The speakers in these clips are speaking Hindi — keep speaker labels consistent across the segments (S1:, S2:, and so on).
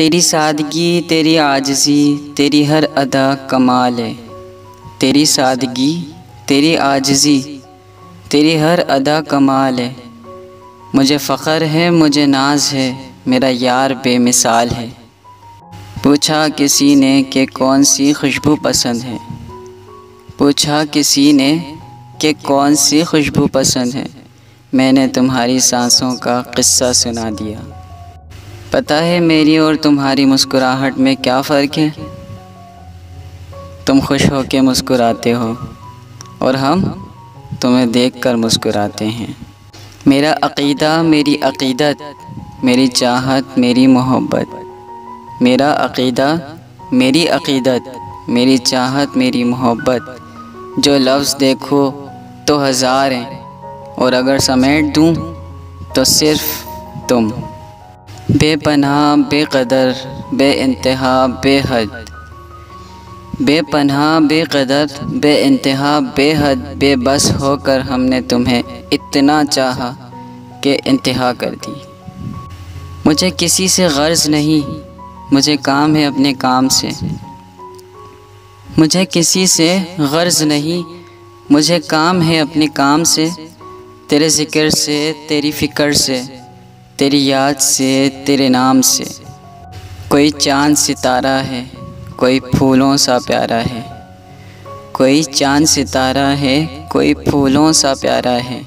S1: तेरी सादगी, तेरी आजिज़ी, तेरी हर अदा कमाल है। तेरी सादगी, तेरी आजिज़ी, तेरी हर अदा कमाल है। मुझे फ़ख्र है, मुझे नाज है, मेरा यार बेमिसाल है। पूछा किसी ने कि कौन सी खुशबू पसंद है, पूछा किसी ने कि कौन सी खुशबू पसंद है, मैंने तुम्हारी सांसों का किस्सा सुना दिया। पता है मेरी और तुम्हारी मुस्कुराहट में क्या फ़र्क है? तुम खुश हो के मुस्कुराते हो और हम तुम्हें देखकर मुस्कुराते हैं। मेरा अक़ीदा, मेरी अक़ीदत, मेरी चाहत, मेरी मोहब्बत। मेरा अक़ीदा, मेरी अक़ीदत, मेरी चाहत, मेरी मोहब्बत। जो लफ्ज़ देखो तो हज़ार हैं और अगर समेट दूँ तो सिर्फ़ तुम। बेपनाह, बेक़दर, बेइंतहा, बेहद। बेपनाह, बेक़दर, बेइंतहा, बेहद, बेबस होकर हमने तुम्हें इतना चाहा कि इंतहा कर दी। मुझे किसी से गर्ज़ नहीं, मुझे काम है अपने काम से। मुझे किसी से गर्ज़ नहीं, मुझे काम है अपने काम से। तेरे ज़िक्र से, तेरी फ़िक्र से, तेरी याद से, तेरे नाम से। कोई चाँद सितारा है, कोई फूलों सा प्यारा है। कोई चाँद सितारा है, कोई फूलों सा प्यारा है।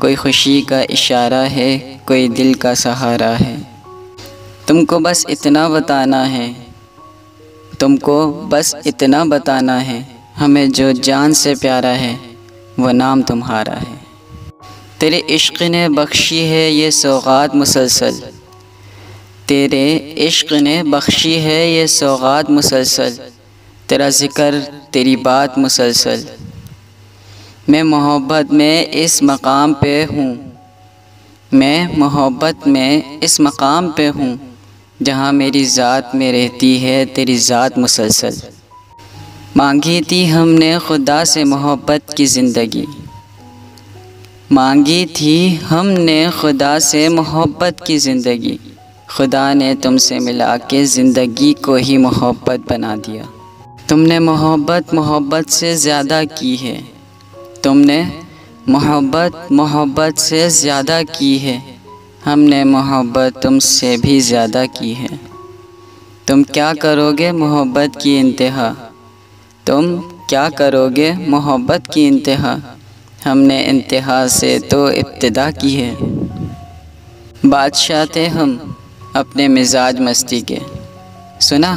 S1: कोई खुशी का इशारा है, कोई दिल का सहारा है। तुमको बस इतना बताना है, तुमको बस इतना बताना है, हमें जो जान से प्यारा है वो नाम तुम्हारा है। तेरे इश्क़ ने बख्शी है ये सौगात मुसलसल, तेरे इश्क़ ने बख्शी है ये सौगात मुसलसल। तेरा ज़िक्र, तेरी बात मुसलसल। मैं मोहब्बत में इस मकाम पे हूँ, मैं मोहब्बत में इस मकाम पे हूँ, जहाँ मेरी ज़ात में रहती है तेरी ज़ात मुसलसल। मांगी थी हमने खुदा से मोहब्बत की ज़िंदगी, मांगी थी हमने खुदा से मोहब्बत की ज़िंदगी। खुदा ने तुमसे मिला के ज़िंदगी को ही मोहब्बत बना दिया। तुमने मोहब्बत मोहब्बत से ज़्यादा की है, तुमने मोहब्बत मोहब्बत से ज़्यादा की है। हमने मोहब्बत तुमसे भी ज़्यादा की है। तुम क्या करोगे मोहब्बत की इंतहा, तुम क्या करोगे मोहब्बत की इंतहा। हमने इंतहा से तो इब्तिदा की है। बादशाह थे हम अपने मिजाज मस्ती के, सुना?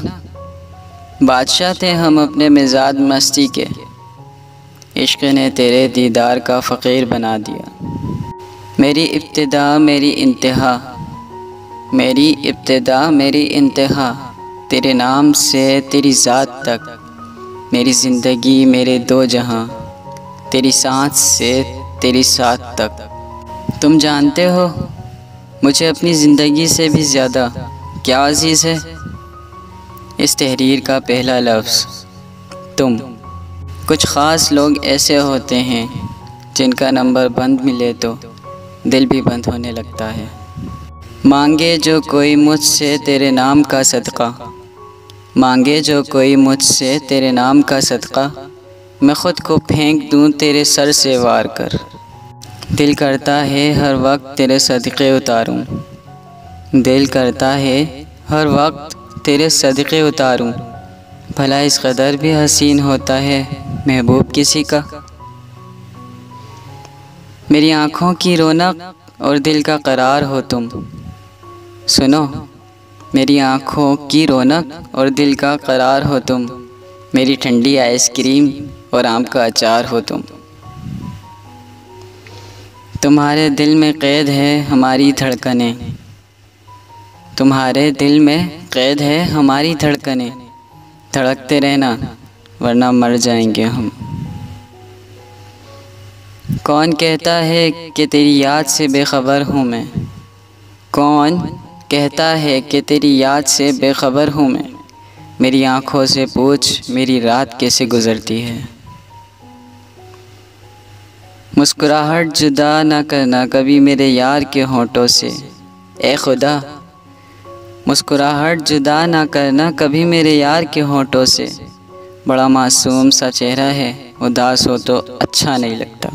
S1: बादशाह थे हम अपने मिजाज मस्ती के। इश्क़ ने तेरे दीदार का फ़कीर बना दिया। मेरी इब्तिदा, मेरी इंतहा, मेरी इब्तिदा, मेरी इंतहा। तेरे नाम से तेरी ज़ात तक, मेरी ज़िंदगी, मेरे दो जहां। तेरी सांस से तेरी साथ तक। तुम जानते हो मुझे अपनी ज़िंदगी से भी ज़्यादा क्या अज़ीज़ है? इस तहरीर का पहला लफ्ज़ तुम। कुछ ख़ास लोग ऐसे होते हैं जिनका नंबर बंद मिले तो दिल भी बंद होने लगता है। मांगे जो कोई मुझसे तेरे नाम का सदका, मांगे जो कोई मुझसे तेरे नाम का सदका, मैं ख़ुद को फेंक दूँ तेरे सर से वार कर। दिल करता है हर वक्त तेरे सदक़े उतारूँ, दिल करता है हर वक्त तेरे सदक़े उतारूँ। भला इस कदर भी हसीन होता है महबूब किसी का। मेरी आँखों की रौनक और दिल का करार हो तुम। सुनो, मेरी आँखों की रौनक और दिल का करार हो तुम। मेरी ठंडी आइसक्रीम और आम का अचार हो तुम। तुम्हारे दिल में क़ैद है हमारी धड़कनें, तुम्हारे दिल में क़ैद है हमारी धड़कनें। धड़कते रहना वरना मर जाएंगे हम। कौन कहता है कि तेरी याद से बेखबर हूँ मैं, कौन कहता है कि तेरी याद से बेखबर हूँ मैं। मेरी आँखों से पूछ मेरी रात कैसे गुज़रती है। मुस्कुराहट जुदा ना करना कभी मेरे यार के होंठों से। ए खुदा, मुस्कुराहट जुदा ना करना कभी मेरे यार के होंठों से, बड़ा मासूम सा चेहरा है, उदास हो तो अच्छा नहीं लगता।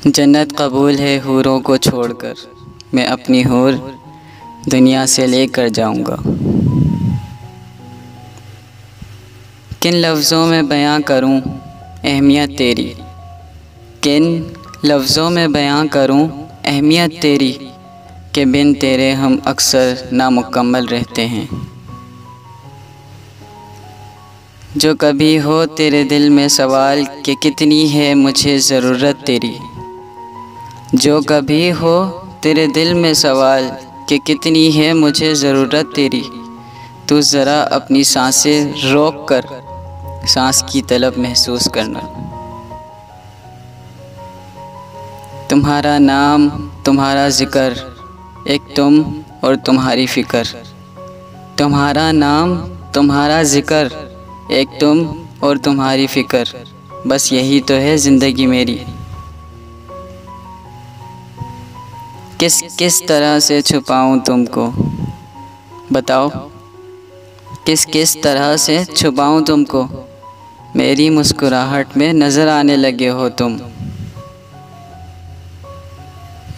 S1: जन्नत कबूल है हूरों को छोड़कर, मैं अपनी हूर दुनिया से लेकर जाऊंगा। किन लफ्ज़ों में बयां करूं अहमियत तेरी, किन लफ्ज़ों में बयां करूं अहमियत तेरी, के बिन तेरे हम अक्सर नामुकम्मल रहते हैं। जो कभी हो तेरे दिल में सवाल कि कितनी है मुझे ज़रूरत तेरी, जो कभी हो तेरे दिल में सवाल कि कितनी है मुझे ज़रूरत तेरी, तू ज़रा अपनी सांसें रोक कर सांस की तलब महसूस करना। तुम्हारा नाम तुम्हारा ज़िक्र, एक तुम और तुम्हारी फ़िक्र, तुम्हारा नाम तुम्हारा ज़िक्र, एक तुम और तुम्हारी फ़िक्र, बस यही तो है ज़िंदगी मेरी। किस किस तरह से छुपाऊं तुमको, बताओ किस किस तरह से छुपाऊं तुमको, मेरी मुस्कुराहट में नज़र आने लगे हो तुम।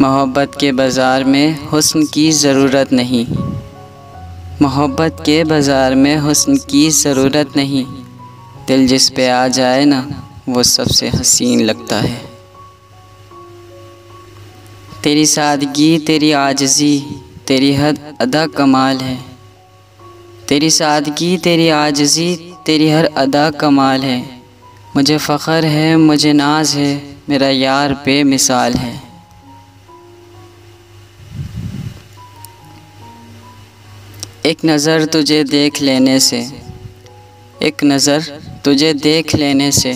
S1: मोहब्बत के बाज़ार में हुस्न की ज़रूरत नहीं, मोहब्बत के बाज़ार में हुस्न की ज़रूरत नहीं, दिल जिस पे आ जाए ना वो सबसे हसीन लगता है। तेरी सादगी तेरी आजिज़ी तेरी हद अदा कमाल है, तेरी सादगी तेरी आजिज़ी तेरी हर अदा कमाल है, मुझे फ़ख्र है मुझे नाज है, मेरा यार बेमिसाल है। एक नज़र तुझे देख लेने से, एक नज़र तुझे देख लेने से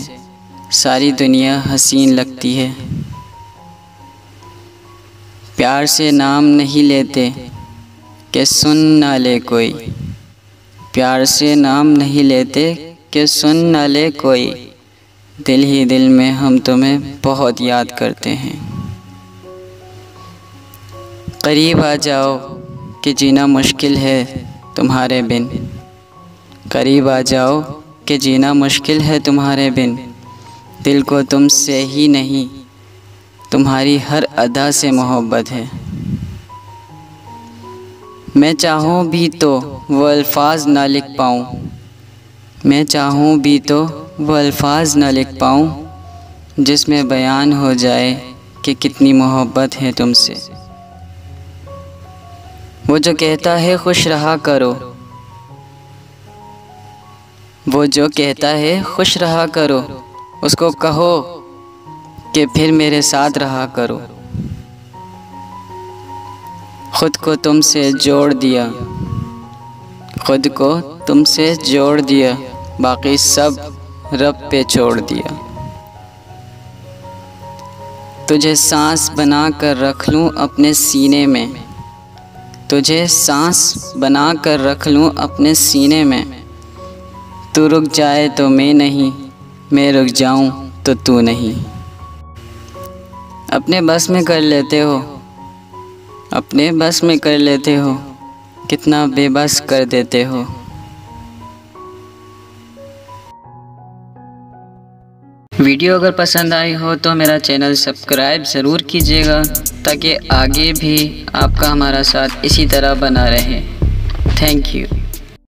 S1: सारी दुनिया हसीन लगती है। प्यार से नाम नहीं लेते कि सुन ना ले कोई, प्यार से नाम नहीं लेते कि सुन ना ले कोई, दिल ही दिल में हम तुम्हें बहुत याद करते हैं। करीब आ जाओ कि जीना मुश्किल है तुम्हारे बिन, करीब आ जाओ कि जीना मुश्किल है तुम्हारे बिन, दिल को तुमसे ही नहीं तुम्हारी हर अदा से मोहब्बत है। मैं चाहूँ भी तो वो अल्फाज ना लिख पाऊँ, मैं चाहूँ भी तो वो अल्फाज ना लिख पाऊँ, जिसमें बयान हो जाए कि कितनी मोहब्बत है तुमसे। वो जो कहता है खुश रहा करो, वो जो कहता है खुश रहा करो, उसको कहो कि फिर मेरे साथ रहा करो। खुद को तुमसे जोड़ दिया, खुद को तुमसे जोड़ दिया, बाकी सब रब पे छोड़ दिया। तुझे सांस बना कर रख लूँ अपने सीने में, तुझे सांस बना कर रख लूँ अपने सीने में, तू रुक जाए तो मैं नहीं, मैं रुक जाऊँ तो तू नहीं। अपने बस में कर लेते हो, अपने बस में कर लेते हो, कितना बेबस कर देते हो। वीडियो अगर पसंद आई हो तो मेरा चैनल सब्सक्राइब ज़रूर कीजिएगा, ताकि आगे भी आपका हमारा साथ इसी तरह बना रहे। Thank you.